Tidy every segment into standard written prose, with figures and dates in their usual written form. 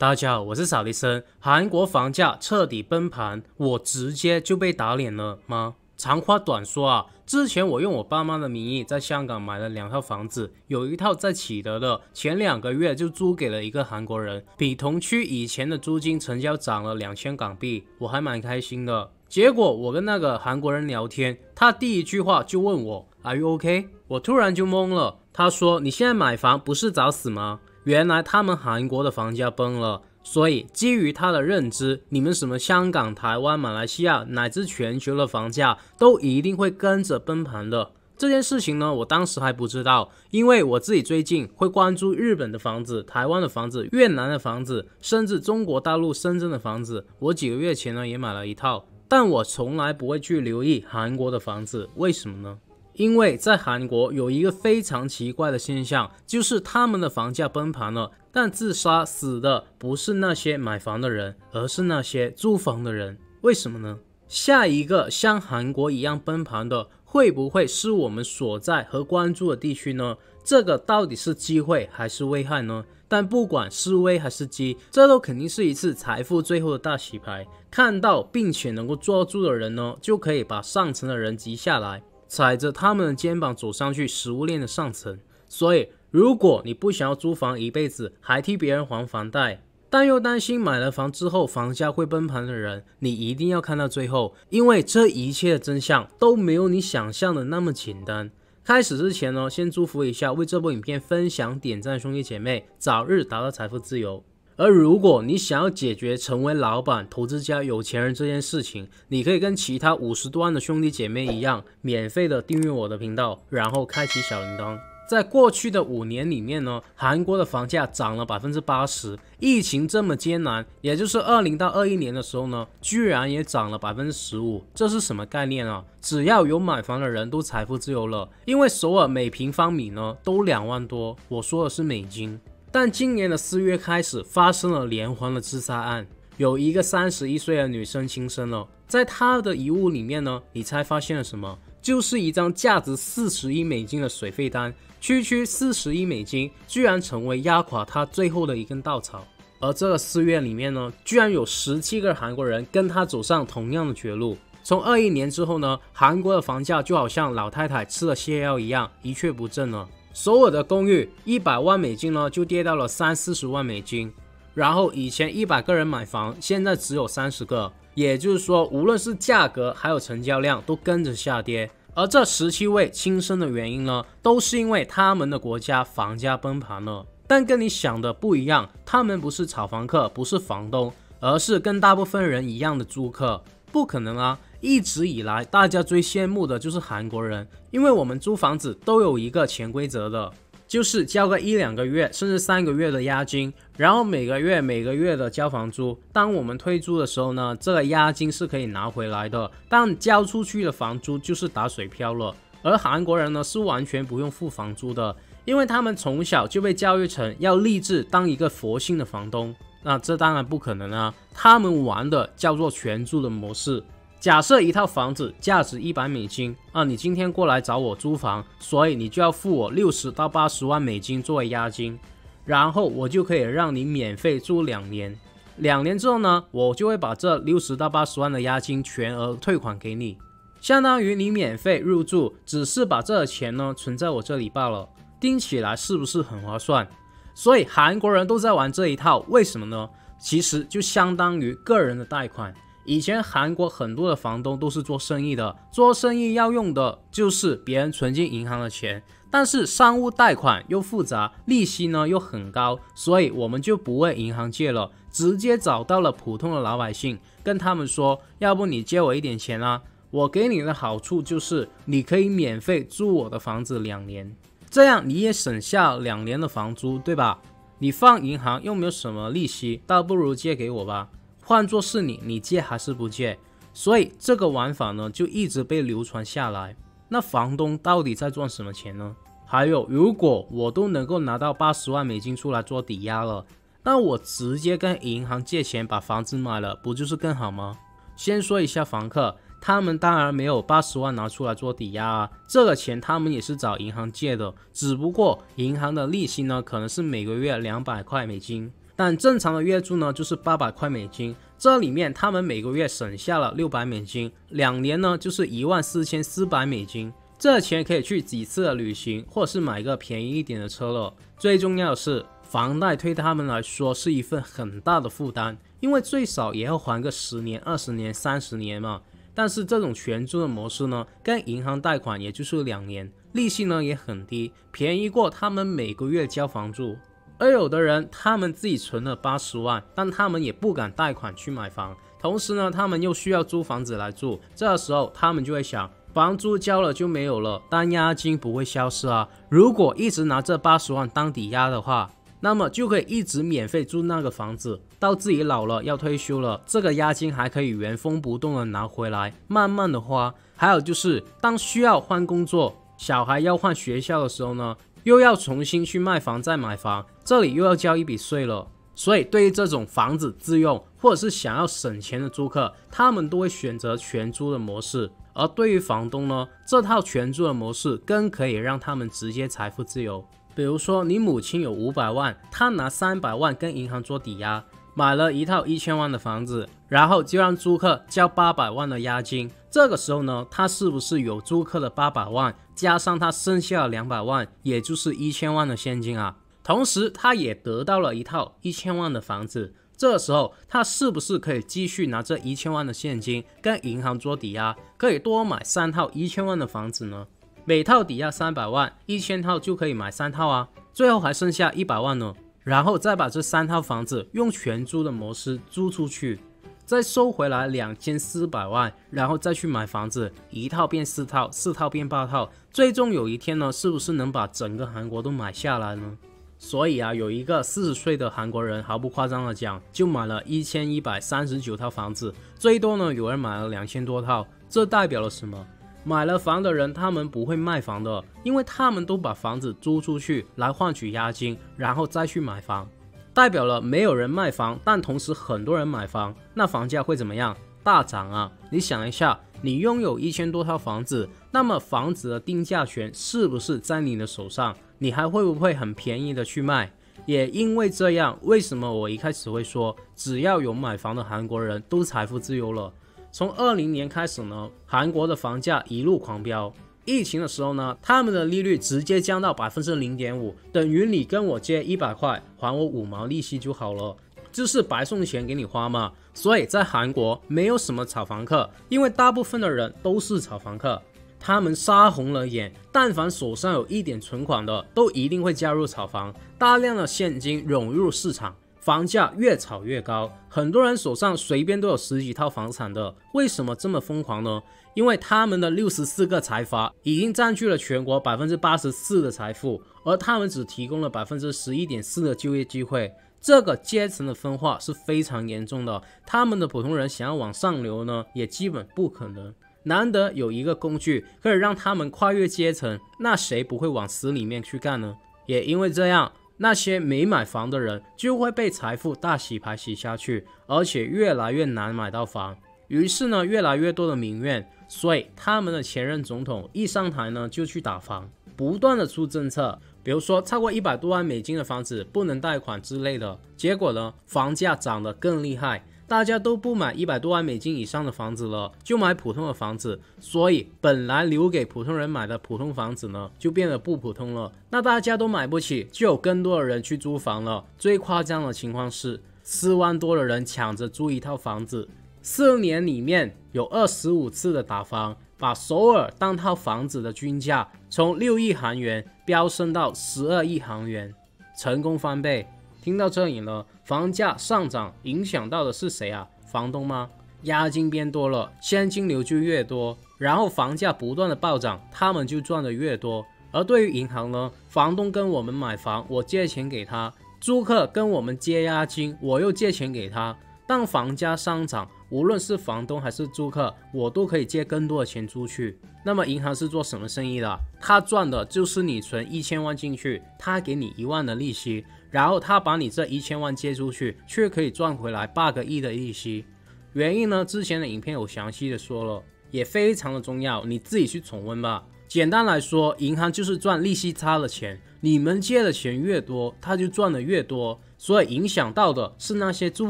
大家好，我是扫地僧。韩国房价彻底崩盘，我直接就被打脸了吗？长话短说啊，之前我用我爸妈的名义在香港买了2套房子，有一套在启德的，前2个月就租给了一个韩国人，比同区以前的租金成交涨了2000港币，我还蛮开心的。结果我跟那个韩国人聊天，他第一句话就问我 Are you okay？ 我突然就懵了，他说你现在买房不是找死吗？原来他们韩国的房价崩了，所以基于他的认知，你们什么香港、台湾、马来西亚乃至全球的房价都一定会跟着崩盘的。这件事情呢，我当时还不知道，因为我自己最近会关注日本的房子、台湾的房子、越南的房子，甚至中国大陆深圳的房子。我几个月前呢也买了一套，但我从来不会去留意韩国的房子，为什么呢？因为在韩国有一个非常奇怪的现象，就是他们的房价崩盘了，但自杀死的不是那些买房的人，而是那些租房的人。为什么呢？下一个像韩国一样崩盘的，会不会是我们所在和关注的地区呢？这个到底是机会还是危害呢？但不管是危还是机，这都肯定是一次财富最后的大洗牌。看到并且能够抓住的人呢，就可以把上层的人挤下来，踩着他们的肩膀走上去食物链的上层。所以如果你不想要租房一辈子，还替别人还房贷，但又担心买了房之后房价会崩盘的人，你一定要看到最后，因为这一切的真相都没有你想象的那么简单。开始之前呢，先祝福一下为这部影片分享点赞兄弟姐妹早日达到财富自由。而如果你想要解决成为老板、投资家、有钱人这件事情，你可以跟其他50多万的兄弟姐妹一样，免费的订阅我的频道，然后开启小铃铛。在过去的5年里面呢，韩国的房价涨了 80%， 疫情这么艰难，也就是20到21年的时候呢，居然也涨了 15%。 这是什么概念啊？只要有买房的人都财富自由了，因为首尔每平方米呢都2万多，我说的是美金。但今年的4月开始发生了连环的自杀案，有一个31岁的女生轻生了。在她的遗物里面呢，你猜发现了什么？就是一张价值40亿美金的水费单，区40亿美金居然成为压垮她最后的一根稻草。而这个4月里面呢，居然有17个韩国人跟她走上同样的绝路。从21年之后呢，韩国的房价就好像老太太吃了泻药一样，一蹶不振了。首尔的公寓100万美金呢，就跌到了30-40万美金。然后以前100个人买房，现在只有30个，也就是说，无论是价格还有成交量都跟着下跌。而这17位轻生的原因呢，都是因为他们的国家房价崩盘了。但跟你想的不一样，他们不是炒房客，不是房东，而是跟大部分人一样的租客。不可能啊！一直以来大家最羡慕的就是韩国人，因为我们租房子都有一个潜规则的，就是交个1-2个月甚至3个月的押金，然后每个月的交房租。当我们退租的时候呢，这个押金是可以拿回来的，但交出去的房租就是打水漂了。而韩国人呢，是完全不用付房租的，因为他们从小就被教育成要立志当一个佛系的房东。那这当然不可能啊，他们玩的叫做全租的模式。假设一套房子价值100美金啊，你今天过来找我租房，所以你就要付我60到80万美金作为押金，然后我就可以让你免费住2年。2年之后呢，我就会把这60到80万的押金全额退款给你，相当于你免费入住，只是把这个钱呢存在我这里罢了。听起来是不是很划算？所以韩国人都在玩这一套，为什么呢？其实就相当于个人的贷款。以前韩国很多的房东都是做生意的，做生意要用的就是别人存进银行的钱，但是商务贷款又复杂，利息呢又很高，所以我们就不为银行借了，直接找到了普通的老百姓，跟他们说，要不你借我一点钱啊，我给你的好处就是你可以免费租我的房子2年，这样你也省下2年的房租，对吧？你放银行又没有什么利息，倒不如借给我吧。换作是你借还是不借？所以这个玩法呢，就一直被流传下来。那房东到底在赚什么钱呢？还有，如果我都能够拿到80万美金出来做抵押了，那我直接跟银行借钱把房子买了，不就是更好吗？先说一下房客，他们当然没有80万拿出来做抵押啊，这个钱他们也是找银行借的，只不过银行的利息呢，可能是每个月200块美金。但正常的月租呢就是800块美金，这里面他们每个月省下了600美金，2年呢就是14400美金。这钱可以去几次的旅行，或者是买个便宜一点的车了。最重要的是，房贷对他们来说是一份很大的负担，因为最少也要还个10年、20年、30年嘛。但是这种全租的模式呢，跟银行贷款也就是2年，利息呢也很低，便宜过他们每个月交房租。而有的人他们自己存了80万，但他们也不敢贷款去买房，同时呢他们又需要租房子来住，这时候他们就会想，房租交了就没有了，但押金不会消失啊。如果一直拿这80万当抵押的话，那么就可以一直免费住那个房子，到自己老了要退休了，这个押金还可以原封不动的拿回来，慢慢的花。还有就是当需要换工作，小孩要换学校的时候呢，又要重新去卖房再买房，这里又要交一笔税了。所以对于这种房子自用或者是想要省钱的租客，他们都会选择全租的模式。而对于房东呢，这套全租的模式更可以让他们直接财富自由。比如说你母亲有500万，她拿300万跟银行做抵押，买了一套1000万的房子，然后就让租客交800万的押金。这个时候呢，他是不是有租客的800万加上他剩下的200万，也就是1000万的现金啊？同时他也得到了一套1000万的房子，这个时候他是不是可以继续拿这1000万的现金跟银行做抵押，可以多买3套1000万的房子呢？每套抵押300万，1000套就可以买3套啊，最后还剩下100万呢。然后再把这3套房子用全租的模式租出去，再收回来2400万，然后再去买房子，1套变4套，4套变8套，最终有一天呢，是不是能把整个韩国都买下来呢？所以啊，有一个40岁的韩国人，毫不夸张的讲，就买了1139套房子，最多呢有人买了2000多套。这代表了什么？买了房的人他们不会卖房的，因为他们都把房子租出去来换取押金，然后再去买房。代表了没有人卖房，但同时很多人买房，那房价会怎么样？大涨啊！你想一下，你拥有1000多套房子，那么房子的定价权是不是在你的手上？你还会不会很便宜的去卖？也因为这样，为什么我一开始会说，只要有买房的韩国人都财富自由了？从20年开始呢，韩国的房价一路狂飙。疫情的时候呢，他们的利率直接降到 0.5%， 等于你跟我借100块，还我5毛利息就好了，就是白送钱给你花嘛。所以在韩国没有什么炒房客，因为大部分的人都是炒房客，他们杀红了眼，但凡手上有一点存款的，都一定会加入炒房，大量的现金涌入市场。房价越炒越高，很多人手上随便都有10几套房产的。为什么这么疯狂呢？因为他们的64个财阀已经占据了全国 84% 的财富，而他们只提供了 11.4% 的就业机会。这个阶层的分化是非常严重的，他们的普通人想要往上流呢，也基本不可能。难得有一个工具可以让他们跨越阶层，那谁不会往死里面去干呢？也因为这样，那些没买房的人就会被财富大洗牌洗下去，而且越来越难买到房。于是呢，越来越多的民怨，所以他们的前任总统一上台呢，就去打房，不断的出政策，比如说超过100多万美金的房子不能贷款之类的。结果呢，房价涨得更厉害，大家都不买100多万美金以上的房子了，就买普通的房子，所以本来留给普通人买的普通房子呢，就变得不普通了。那大家都买不起，就有更多的人去租房了。最夸张的情况是，4万多的人抢着租一套房子，4年里面有25次的打房，把首尔单套房子的均价从6亿韩元飙升到12亿韩元，成功翻倍。听到这里了，房价上涨影响到的是谁啊？房东吗？押金变多了，现金流就越多，然后房价不断的暴涨，他们就赚的越多。而对于银行呢，房东跟我们买房，我借钱给他；租客跟我们借押金，我又借钱给他。当房价上涨，无论是房东还是租客，我都可以借更多的钱出去。那么银行是做什么生意的？他赚的就是你存1000万进去，他给你1万的利息，然后他把你这1000万借出去，却可以赚回来8个亿的利息。原因呢，之前的影片有详细的说了，也非常的重要，你自己去重温吧。简单来说，银行就是赚利息差的钱，你们借的钱越多，他就赚的越多，所以影响到的是那些租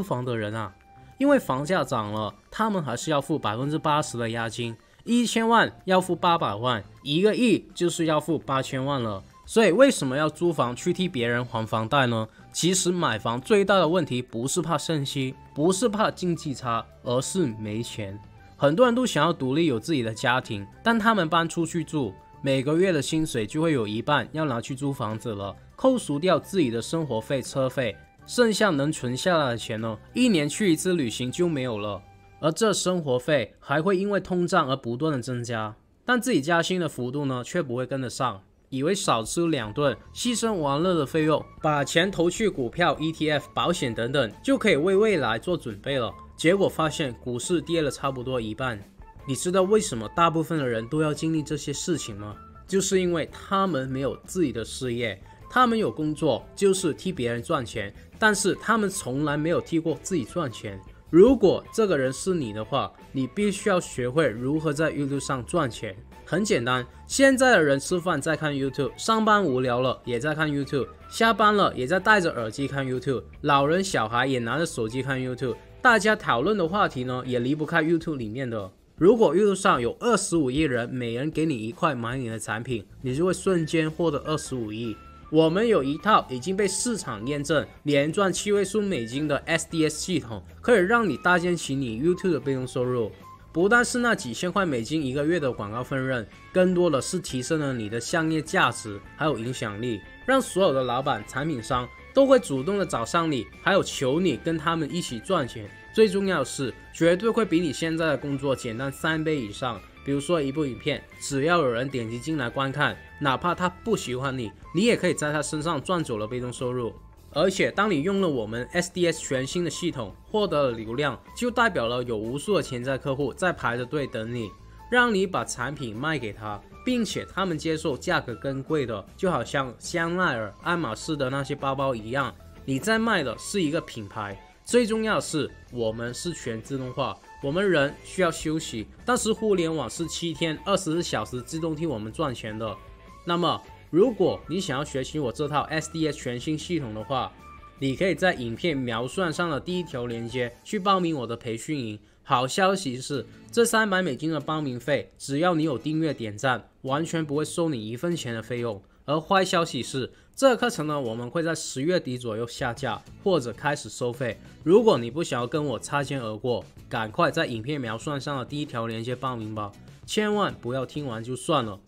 房的人啊。因为房价涨了，他们还是要付80%的押金，1000万要付800万，1个亿就是要付8000万了。所以为什么要租房去替别人还房贷呢？其实买房最大的问题不是怕升息，不是怕经济差，而是没钱。很多人都想要独立有自己的家庭，但他们搬出去住，每个月的薪水就会有一半要拿去租房子了，扣除掉自己的生活费、车费，剩下能存下来的钱呢，1年去一次旅行就没有了。而这生活费还会因为通胀而不断的增加，但自己加薪的幅度呢却不会跟得上。以为少吃2顿，牺牲玩乐的费用，把钱投去股票、ETF、保险等等，就可以为未来做准备了。结果发现股市跌了差不多一半。你知道为什么大部分的人都要经历这些事情吗？就是因为他们没有自己的事业，他们有工作就是替别人赚钱，但是他们从来没有替过自己赚钱。如果这个人是你的话，你必须要学会如何在 YouTube 上赚钱。很简单，现在的人吃饭在看 YouTube， 上班无聊了也在看 YouTube， 下班了也在戴着耳机看 YouTube， 老人小孩也拿着手机看 YouTube， 大家讨论的话题呢也离不开 YouTube 里面的。如果 YouTube 上有25亿人，每人给你1块买你的产品，你就会瞬间获得25亿。我们有一套已经被市场验证，连赚7位数美金的 SDS 系统，可以让你搭建起你 YouTube 的被动收入。不但是那几千块美金1个月的广告分润，更多的是提升了你的商业价值还有影响力，让所有的老板、产品商都会主动的找上你，还有求你跟他们一起赚钱。最重要的是，绝对会比你现在的工作简单3倍以上。比如说一部影片，只要有人点击进来观看，哪怕他不喜欢你，你也可以在他身上赚走了被动收入。而且当你用了我们 SDS 全新的系统，获得了流量，就代表了有无数的潜在客户在排着队等你，让你把产品卖给他，并且他们接受价格更贵的，就好像香奈儿、爱马仕的那些包包一样，你在卖的是一个品牌。最重要的是，我们是全自动化，我们人需要休息，但是互联网是7天24小时自动替我们赚钱的。那么如果你想要学习我这套 SDS 全新系统的话，你可以在影片描述上的第1条链接去报名我的培训营。好消息是，这300美金的报名费，只要你有订阅点赞，完全不会收你1分钱的费用。而坏消息是，这个课程呢，我们会在10月底左右下架或者开始收费。如果你不想要跟我擦肩而过，赶快在影片描述上的第1条链接报名吧，千万不要听完就算了。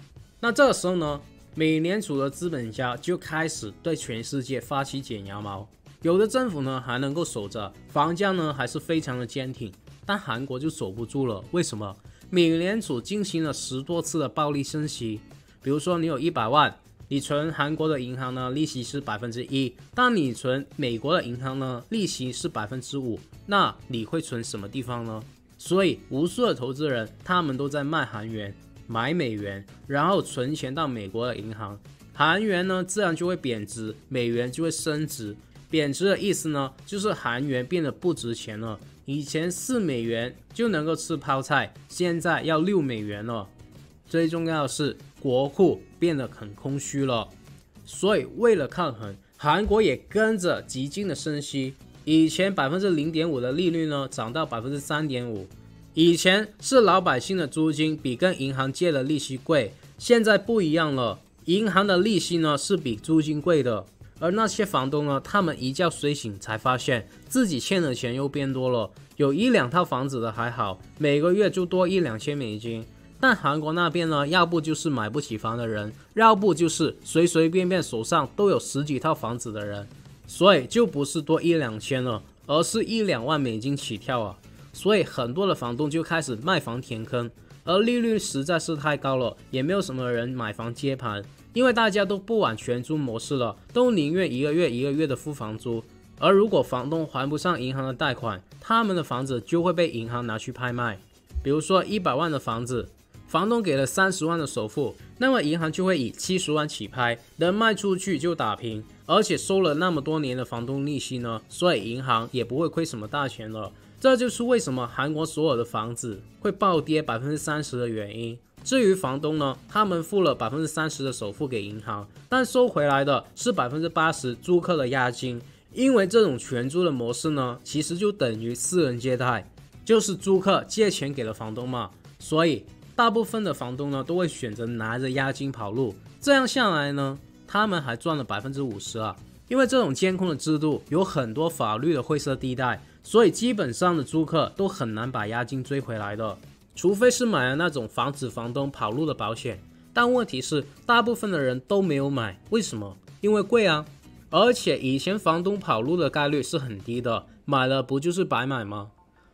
那这个时候呢，美联储的资本家就开始对全世界发起剪羊毛，有的政府呢还能够守着，房价呢还是非常的坚挺，但韩国就守不住了。为什么？美联储进行了10多次的暴力升息。比如说你有100万，你存韩国的银行呢，利息是 1%， 但你存美国的银行呢，利息是 5%， 那你会存什么地方呢？所以无数的投资人，他们都在卖韩元，买美元，然后存钱到美国的银行，韩元呢自然就会贬值，美元就会升值。贬值的意思呢，就是韩元变得不值钱了。以前4美元就能够吃泡菜，现在要6美元了。最重要的是，国库变得很空虚了。所以为了抗衡，韩国也跟着激进的升息。以前 0.5% 的利率呢，涨到 3.5%。以前是老百姓的租金比跟银行借的利息贵，现在不一样了，银行的利息呢是比租金贵的。而那些房东呢，他们一觉睡醒才发现自己欠的钱又变多了，有1、2套房子的还好，每个月就多1、2千美金。但韩国那边呢，要不就是买不起房的人，要不就是随随便便手上都有10几套房子的人，所以就不是多1、2千了，而是1、2万美金起跳啊。所以很多的房东就开始卖房填坑，而利率实在是太高了，也没有什么人买房接盘，因为大家都不玩全租模式了，都宁愿1个月1个月的付房租。而如果房东还不上银行的贷款，他们的房子就会被银行拿去拍卖。比如说100万的房子，房东给了30万的首付，那么银行就会以70万起拍，能卖出去就打平，而且收了那么多年的房东利息呢，所以银行也不会亏什么大钱了。这就是为什么韩国所有的房子会暴跌 30% 的原因。至于房东呢，他们付了30%的首付给银行，但收回来的是80%租客的押金。因为这种全租的模式呢，其实就等于私人借贷，就是租客借钱给了房东嘛，所以大部分的房东呢都会选择拿着押金跑路。这样下来呢，他们还赚了50%啊。因为这种监控的制度有很多法律的灰色地带，所以基本上的租客都很难把押金追回来的，除非是买了那种防止房东跑路的保险。但问题是，大部分的人都没有买，为什么？因为贵啊。而且以前房东跑路的概率是很低的，买了不就是白买吗？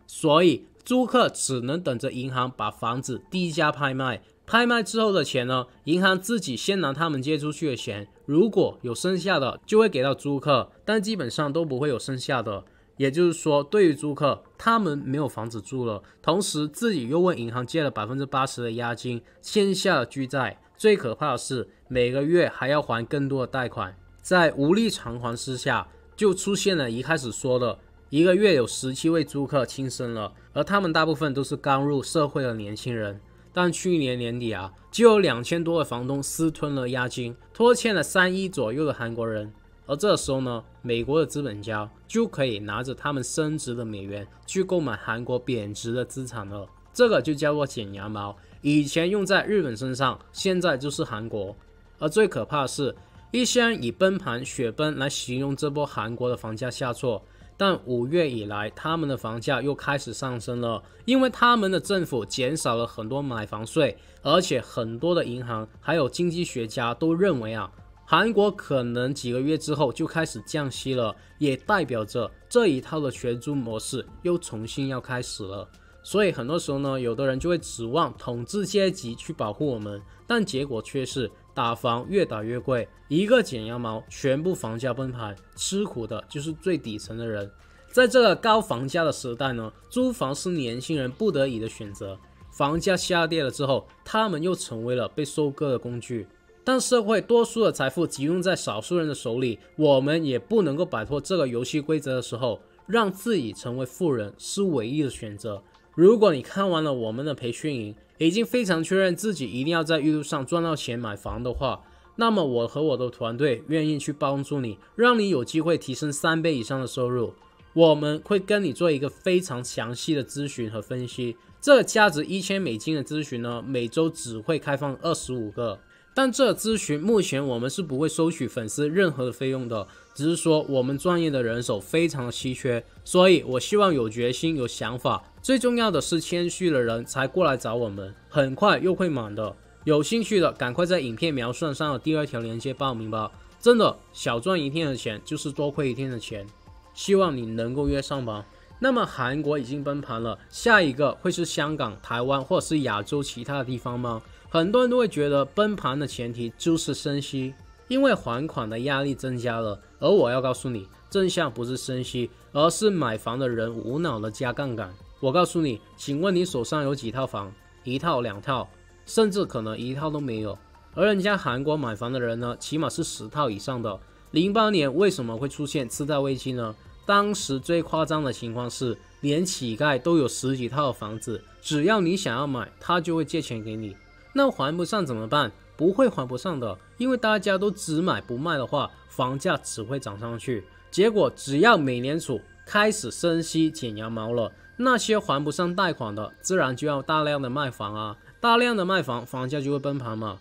所以租客只能等着银行把房子低价拍卖，拍卖之后的钱呢，银行自己先拿他们借出去的钱，如果有剩下的就会给到租客，但基本上都不会有剩下的。也就是说，对于租客，他们没有房子住了，同时自己又问银行借了80%的押金，欠下了巨债。最可怕的是，每个月还要还更多的贷款。在无力偿还之下，就出现了一开始说的一个月有17位租客轻生了，而他们大部分都是刚入社会的年轻人。但去年年底啊，就有2000多个房东私吞了押金，拖欠了3亿左右的韩国人。而这时候呢，美国的资本家就可以拿着他们升值的美元去购买韩国贬值的资产了，这个就叫做剪羊毛。以前用在日本身上，现在就是韩国。而最可怕的是，一些人以崩盘、雪崩来形容这波韩国的房价下挫，但5月以来，他们的房价又开始上升了，因为他们的政府减少了很多买房税，而且很多的银行还有经济学家都认为啊，韩国可能几个月之后就开始降息了，也代表着这一套的全租模式又重新要开始了。所以很多时候呢，有的人就会指望统治阶级去保护我们，但结果却是打房越打越贵，一个剪羊毛，全部房价崩盘，吃苦的就是最底层的人。在这个高房价的时代呢，租房是年轻人不得已的选择。房价下跌了之后，他们又成为了被收割的工具。当社会多数的财富集中在少数人的手里，我们也不能够摆脱这个游戏规则的时候，让自己成为富人是唯一的选择。如果你看完了我们的培训营，已经非常确认自己一定要在玉路上赚到钱买房的话，那么我和我的团队愿意去帮助你，让你有机会提升3倍以上的收入。我们会跟你做一个非常详细的咨询和分析，这个价值$1000的咨询呢，每周只会开放25个。但这咨询目前我们是不会收取粉丝任何的费用的，只是说我们专业的人手非常的稀缺，所以我希望有决心有想法，最重要的是谦虚的人才过来找我们，很快又会满的。有兴趣的赶快在影片描述上的第2条链接报名吧，真的小赚1天的钱就是多亏1天的钱，希望你能够约上吧。那么韩国已经崩盘了，下一个会是香港、台湾或者是亚洲其他的地方吗？很多人都会觉得崩盘的前提就是升息，因为还款的压力增加了。而我要告诉你，真相不是升息，而是买房的人无脑的加杠杆。我告诉你，请问你手上有几套房？1套、2套，甚至可能1套都没有。而人家韩国买房的人呢，起码是10套以上的。08年为什么会出现次贷危机呢？当时最夸张的情况是，连乞丐都有10几套的房子，只要你想要买，他就会借钱给你。那还不上怎么办？不会还不上的，因为大家都只买不卖的话，房价只会涨上去。结果只要美联储开始升息剪羊毛了，那些还不上贷款的，自然就要大量的卖房啊，大量的卖房，房价就会崩盘嘛。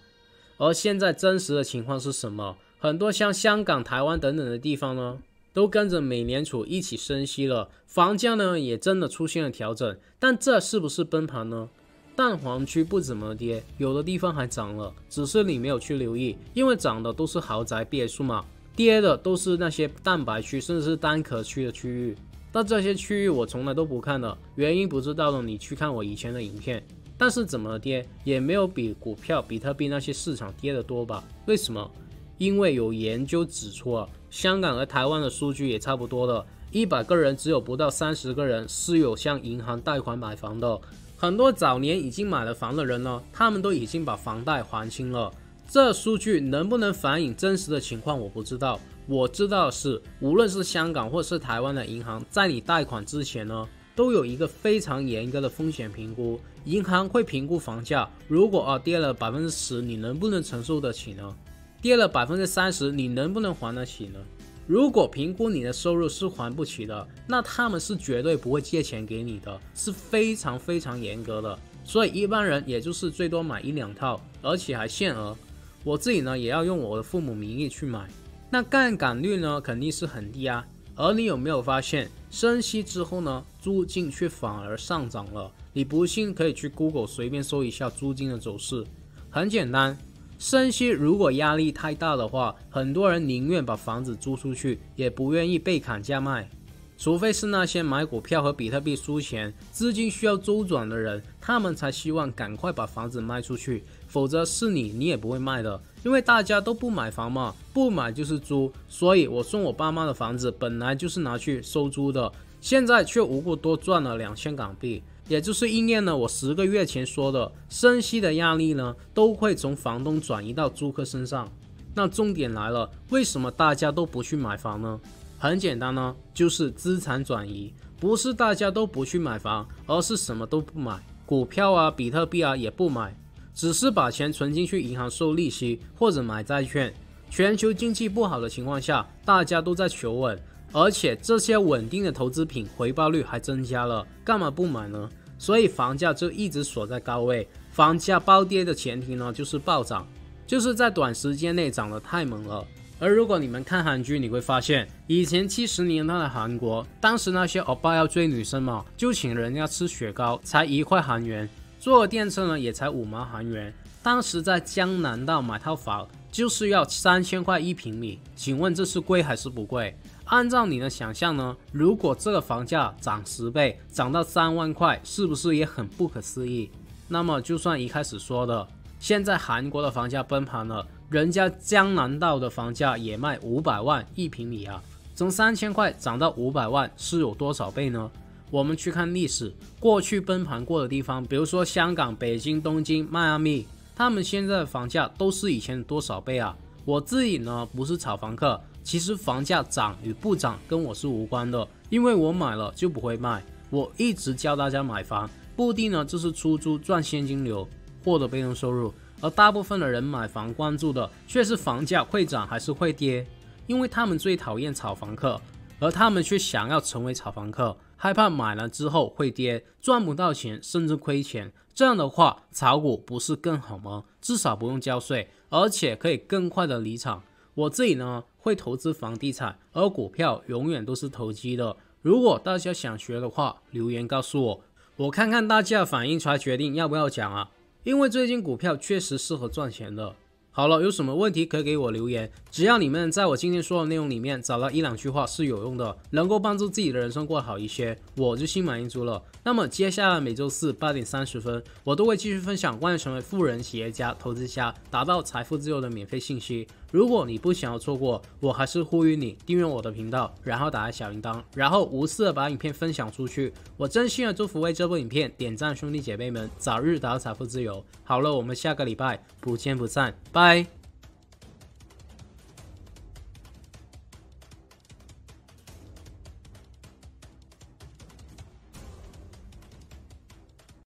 而现在真实的情况是什么？很多像香港、台湾等等的地方呢，都跟着美联储一起升息了，房价呢也真的出现了调整。但这是不是崩盘呢？蛋黄区不怎么跌，有的地方还涨了，只是你没有去留意，因为涨的都是豪宅别墅嘛，跌的都是那些蛋白区甚至是单壳区的区域。但这些区域我从来都不看的，原因不知道的你去看我以前的影片。但是怎么跌也没有比股票、比特币那些市场跌得多吧？为什么？因为有研究指出啊，香港和台湾的数据也差不多的，100个人只有不到30个人是有向银行贷款买房的。很多早年已经买了房的人呢，他们都已经把房贷还清了。这数据能不能反映真实的情况我不知道，我知道的是，无论是香港或是台湾的银行，在你贷款之前呢，都有一个非常严格的风险评估，银行会评估房价，如果跌了10%，你能不能承受得起呢？跌了30%，你能不能还得起呢？如果评估你的收入是还不起的，那他们是绝对不会借钱给你的，是非常非常严格的。所以一般人也就是最多买1-2套，而且还限额。我自己呢也要用我的父母名义去买，那杠杆率呢肯定是很低啊。而你有没有发现，升息之后呢，租金却反而上涨了？你不信可以去 Google 随便搜一下租金的走势。很简单，升息如果压力太大的话，很多人宁愿把房子租出去，也不愿意被砍价卖。除非是那些买股票和比特币输钱，资金需要周转的人，他们才希望赶快把房子卖出去，否则是你也不会卖的，因为大家都不买房嘛，不买就是租。所以我送我爸妈的房子本来就是拿去收租的，现在却无故多赚了2000港币，也就是应验了我10个月前说的，升息的压力呢，都会从房东转移到租客身上。那重点来了，为什么大家都不去买房呢？很简单呢，就是资产转移，不是大家都不去买房，而是什么都不买，股票啊、比特币啊也不买，只是把钱存进去银行收利息或者买债券。全球经济不好的情况下，大家都在求稳，而且这些稳定的投资品回报率还增加了，干嘛不买呢？所以房价就一直锁在高位。房价暴跌的前提呢，就是暴涨，就是在短时间内涨得太猛了。而如果你们看韩剧，你会发现以前70年代的韩国，当时那些欧巴要追女生嘛，就请人家吃雪糕，才1块韩元，坐个电车呢也才5毛韩元。当时在江南道买套房就是要3000块1平米，请问这是贵还是不贵？按照你的想象呢，如果这个房价涨10倍，涨到3万块，是不是也很不可思议？那么就算一开始说的，现在韩国的房价崩盘了，人家江南道的房价也卖500万1平米啊，从3000块涨到500万是有多少倍呢？我们去看历史，过去崩盘过的地方，比如说香港、北京、东京、迈阿密，他们现在的房价都是以前的多少倍啊？我自己呢不是炒房客，其实房价涨与不涨跟我是无关的，因为我买了就不会卖。我一直教大家买房，目的呢就是出租赚现金流，获得被动收入。而大部分的人买房关注的却是房价会涨还是会跌，因为他们最讨厌炒房客，而他们却想要成为炒房客，害怕买了之后会跌，赚不到钱甚至亏钱。这样的话，炒股不是更好吗？至少不用交税，而且可以更快的离场。我自己呢会投资房地产，而股票永远都是投机的。如果大家想学的话，留言告诉我，我看看大家的反应才决定要不要讲啊。因为最近股票确实适合赚钱的。好了，有什么问题可以给我留言，只要你们在我今天说的内容里面找到1-2句话是有用的，能够帮助自己的人生过好一些，我就心满意足了。那么接下来每周四8点30分，我都会继续分享关于成为富人、企业家、投资家、达到财富自由的免费信息。如果你不想要错过，我还是呼吁你订阅我的频道，然后打开小铃铛，然后无私的把影片分享出去。我真心的祝福为这部影片点赞兄弟姐妹们早日达到财富自由。好了，我们下个礼拜不见不散，拜。